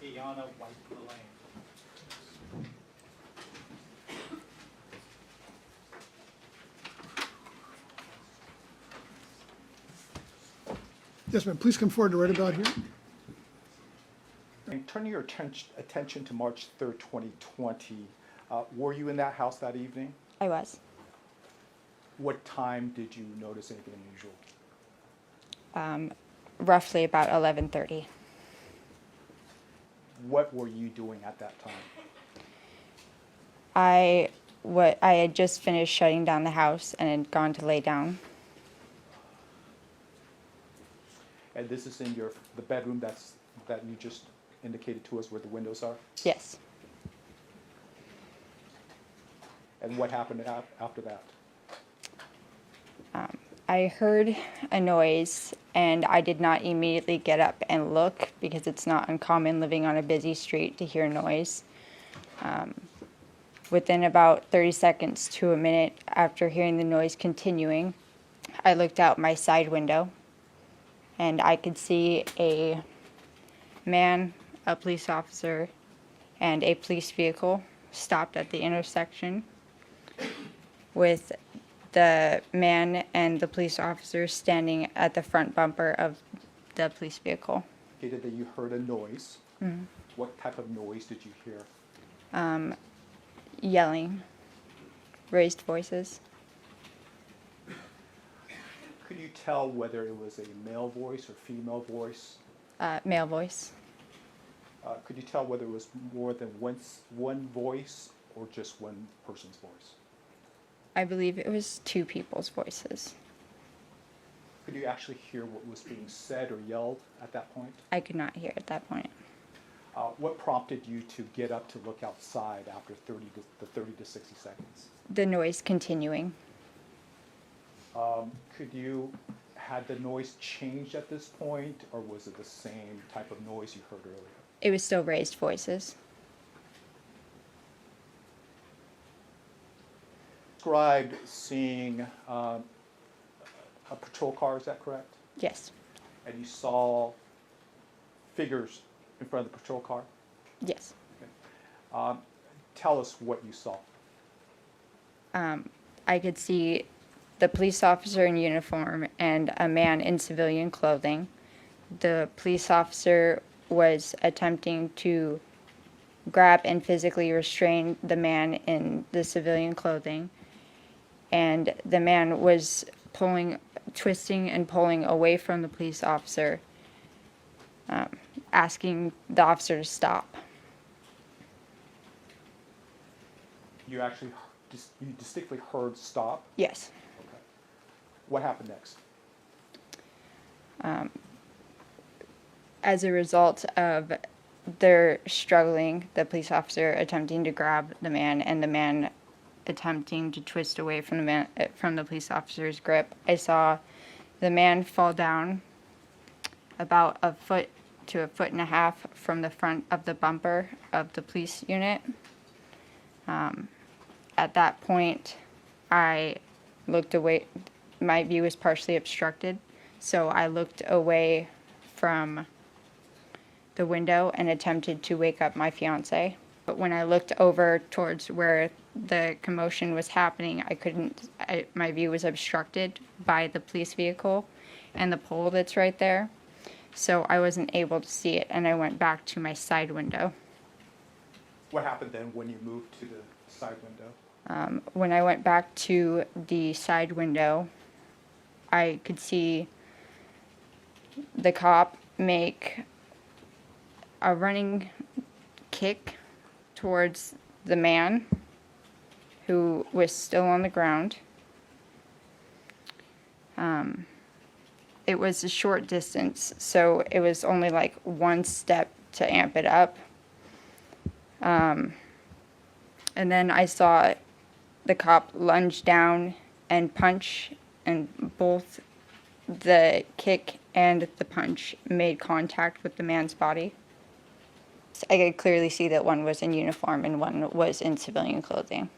Aiyana Mallang. Yes, ma'am. Please come forward to right about here. And turning your attention to March 3rd, 2020, were you in that house that evening? I was. What time did you notice anything unusual? Roughly about 11:30. What were you doing at that time? I had just finished shutting down the house and had gone to lay down. And this is in the bedroom that you just indicated to us where the windows are? Yes. And what happened after that? I heard a noise and I did not immediately get up and look because it's not uncommon living on a busy street to hear noise. Within about 30 seconds to a minute after hearing the noise continuing, I looked out my side window and I could see a man, a police officer, and a police vehicle stopped at the intersection with the man and the police officer standing at the front bumper of the police vehicle. Indicated that you heard a noise. Mm-hmm. What type of noise did you hear? Yelling, raised voices. Could you tell whether it was a male voice or female voice? Male voice. Could you tell whether it was more than one voice or just one person's voice? I believe it was two people's voices. Could you actually hear what was being said or yelled at that point? I could not hear at that point. What prompted you to get up to look outside after 30 to 60 seconds? The noise continuing. Had the noise changed at this point, or was it the same type of noise you heard earlier? It was still raised voices. Described seeing a patrol car, is that correct? Yes. And you saw figures in front of the patrol car? Yes. Okay. Tell us what you saw. I could see the police officer in uniform and a man in civilian clothing. The police officer was attempting to grab and physically restrain the man in the civilian clothing. And the man was twisting and pulling away from the police officer, asking the officer to stop. You distinctly heard stop? Yes. Okay. What happened next? As a result of their struggling, the police officer attempting to grab the man and the man attempting to twist away from the police officer's grip, I saw the man fall down about a foot to a foot and a half from the front of the bumper of the police unit. At that point, I looked away. My view was partially obstructed, so I looked away from the window and attempted to wake up my fiance. But when I looked over towards where the commotion was happening, my view was obstructed by the police vehicle and the pole that's right there. So I wasn't able to see it, and I went back to my side window. What happened then when you moved to the side window? When I went back to the side window, I could see the cop make a running kick towards the man who was still on the ground. It was a short distance, so it was only like one step to amp it up. And then I saw the cop lunge down and punch, and both the kick and the punch made contact with the man's body. I could clearly see that one was in uniform and one was in civilian clothing.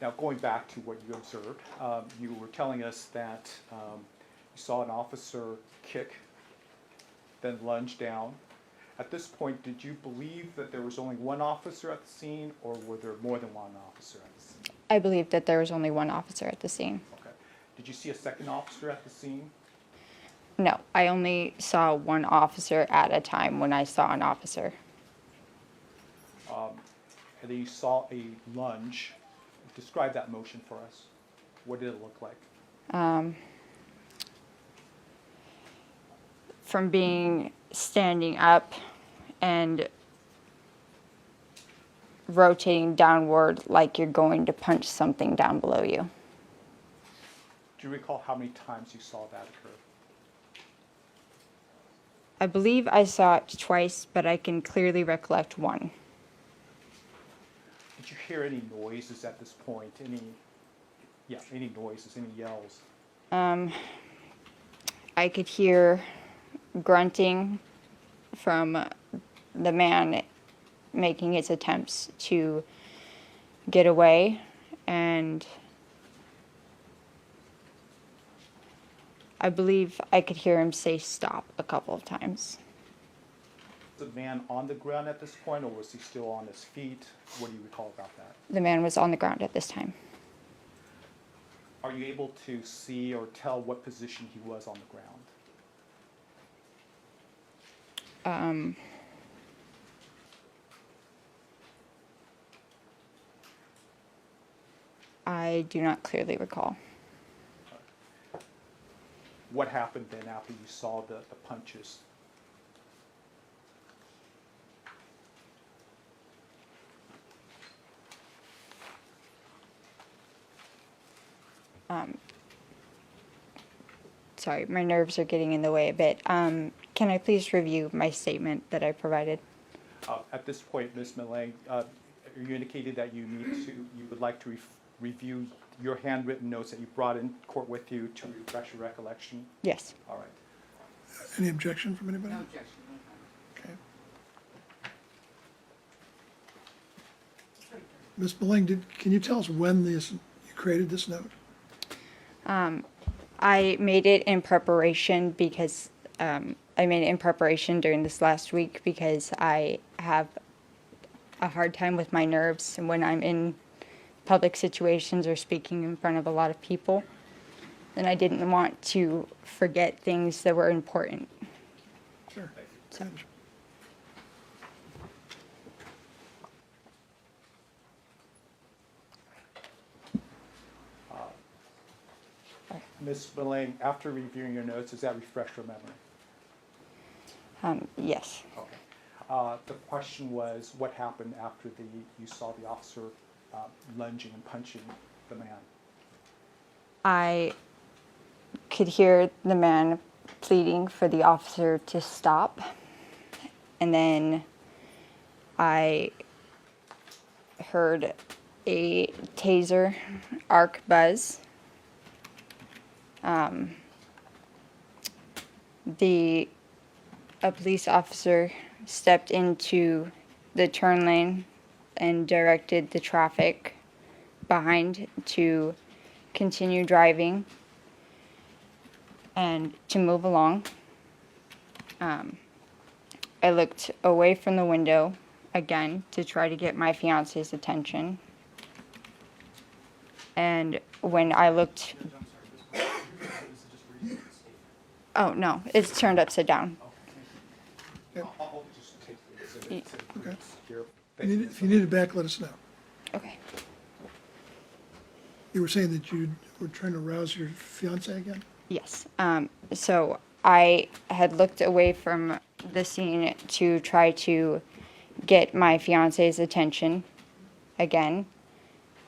Now, going back to what you observed, you were telling us that you saw an officer kick, then lunge down. At this point, did you believe that there was only one officer at the scene, or were there more than one officer at the scene? I believe that there was only one officer at the scene. Okay. Did you see a second officer at the scene? No, I only saw one officer at a time when I saw an officer. And then you saw a lunge. Describe that motion for us. What did it look like? From being standing up and rotating downward like you're going to punch something down below you. Do you recall how many times you saw that occur? I believe I saw it twice, but I can clearly recollect one. Did you hear any noises at this point? Any noises, any yells? I could hear grunting from the man making his attempts to get away, and I believe I could hear him say stop a couple of times. Was the man on the ground at this point, or was he still on his feet? What do you recall about that? The man was on the ground at this time. Are you able to see or tell what position he was on the ground? I do not clearly recall. What happened then after you saw the punches? Sorry, my nerves are getting in the way a bit. Can I please review my statement that I provided? At this point, Ms. Mallang, you indicated that you would like to review your handwritten notes that you brought in court with you to refresh your recollection? Yes. All right. Any objection from anybody? No objection. Okay. Ms. Mallang, can you tell us when you created this note? I made it in preparation because I made it in preparation during this last week because I have a hard time with my nerves when I'm in public situations or speaking in front of a lot of people. And I didn't want to forget things that were important. Sure. So. Ms. Mallang, after reviewing your notes, does that refresh your memory? Yes. Okay. The question was, what happened after you saw the officer lunging and punching the man? I could hear the man pleading for the officer to stop. And then I heard a taser arc buzz. A police officer stepped into the turn lane and directed the traffic behind to continue driving and to move along. I looked away from the window again to try to get my fiance's attention. And when I looked... Oh, no, it's turned upside down. I'll just take the exhibit Okay. here. If you need it back, let us know. Okay. You were saying that you were trying to rouse your fiance again? Yes. So I had looked away from the scene to try to get my fiance's attention again.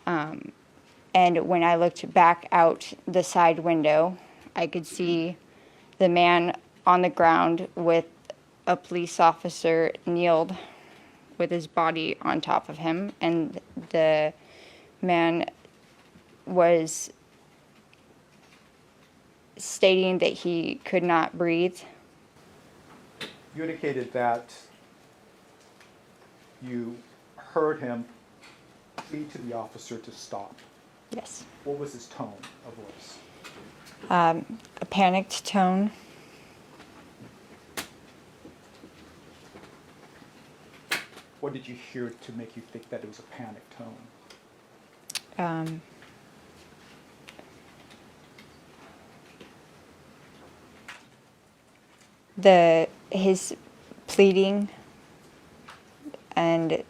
And when I looked back out the side window, I could see the man on the ground with a police officer kneeled with his body on top of him, and the man was stating that he could not breathe. You indicated that you heard him plead to the officer to stop. Yes. What was his tone of voice? A panicked tone. What did you hear to make you think that it was a panic tone? His pleading and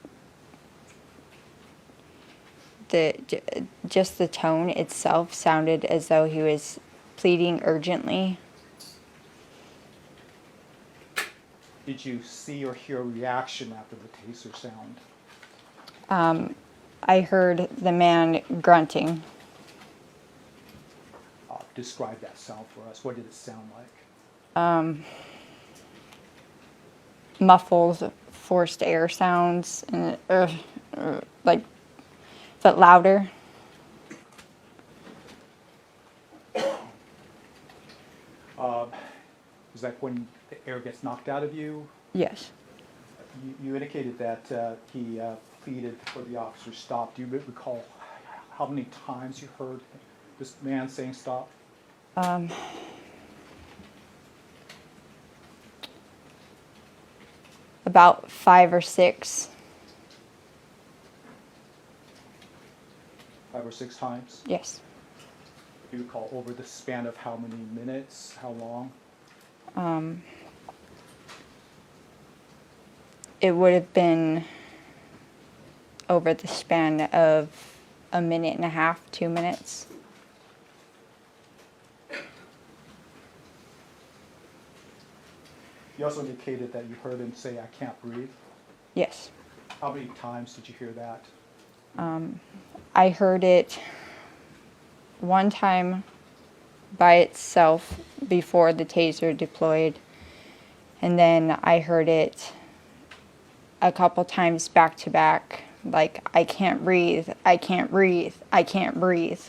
just the tone itself sounded as though he was pleading urgently. Did you see or hear a reaction after the taser sound? I heard the man grunting. Describe that sound for us. What did it sound like? Muffled, forced air sounds, and like, but louder. Is that when the air gets knocked out of you? Yes. You indicated that he pleaded for the officer to stop. Do you recall how many times you heard this man saying stop? About 5 or 6. 5 or 6 times? Yes. Do you recall over the span of how many minutes? How long? It would have been over the span of a minute and a half, 2 minutes. You also indicated that you heard him say, "I can't breathe." Yes. How many times did you hear that? I heard it one time by itself before the taser deployed, and then I heard it a couple times back to back, like, "I can't breathe, I can't breathe, I can't breathe."